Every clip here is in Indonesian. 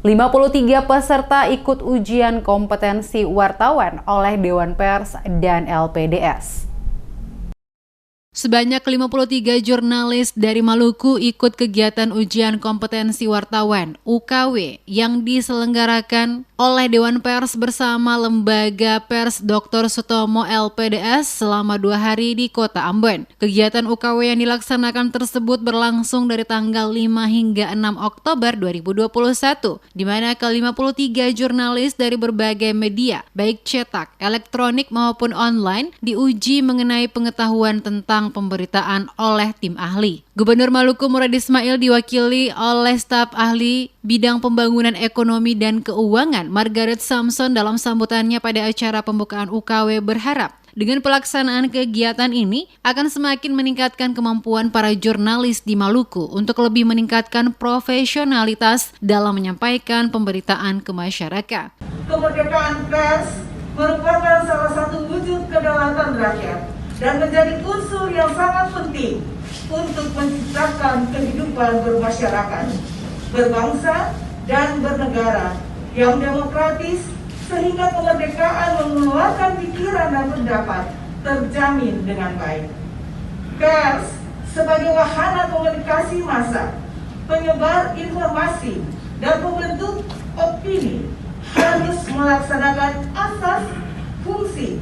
53 peserta ikut ujian kompetensi wartawan oleh Dewan Pers dan LPDS. Sebanyak 53 jurnalis dari Maluku ikut kegiatan ujian kompetensi wartawan (UKW) yang diselenggarakan oleh Dewan Pers bersama Lembaga Pers Dr. Sutomo LPDS selama 2 hari di Kota Ambon. Kegiatan UKW yang dilaksanakan tersebut berlangsung dari tanggal 5 hingga 6 Oktober 2021, di mana ke-53 jurnalis dari berbagai media, baik cetak, elektronik maupun online, diuji mengenai pengetahuan tentang pemberitaan oleh tim ahli. Gubernur Maluku Murad Ismail diwakili oleh staf ahli bidang pembangunan ekonomi dan keuangan Margaret Samson dalam sambutannya pada acara pembukaan UKW berharap dengan pelaksanaan kegiatan ini akan semakin meningkatkan kemampuan para jurnalis di Maluku untuk lebih meningkatkan profesionalitas dalam menyampaikan pemberitaan ke masyarakat. Kemerdekaan pers merupakan salah satu wujud kedaulatan rakyat dan menjadi unsur yang sangat penting untuk menciptakan kehidupan bermasyarakat, berbangsa, dan bernegara yang demokratis sehingga kemerdekaan mengeluarkan pikiran dan pendapat terjamin dengan baik. Pers sebagai wahana komunikasi massa, penyebar informasi, dan pembentuk opini harus melaksanakan asas, fungsi,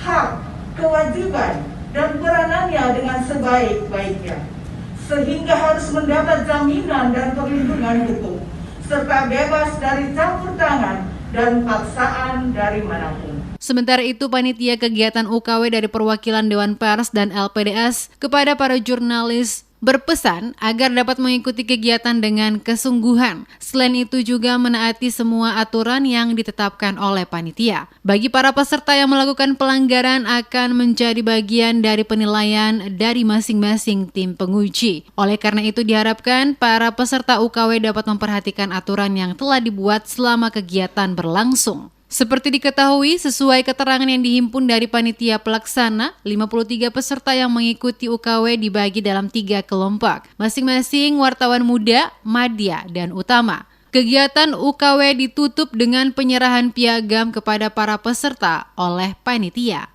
hak, kewajiban, dan peranannya dengan sebaik-baiknya, sehingga harus mendapat jaminan dan perlindungan hukum, serta bebas dari campur tangan dan paksaan dari manapun. Sementara itu, panitia kegiatan UKW dari perwakilan Dewan Pers dan LPDS kepada para jurnalis berpesan agar dapat mengikuti kegiatan dengan kesungguhan. Selain itu juga menaati semua aturan yang ditetapkan oleh panitia. Bagi para peserta yang melakukan pelanggaran akan menjadi bagian dari penilaian dari masing-masing tim penguji. Oleh karena itu diharapkan para peserta UKW dapat memperhatikan aturan yang telah dibuat selama kegiatan berlangsung. Seperti diketahui, sesuai keterangan yang dihimpun dari panitia pelaksana, 53 peserta yang mengikuti UKW dibagi dalam 3 kelompok, masing-masing wartawan muda, madya, dan utama. Kegiatan UKW ditutup dengan penyerahan piagam kepada para peserta oleh panitia.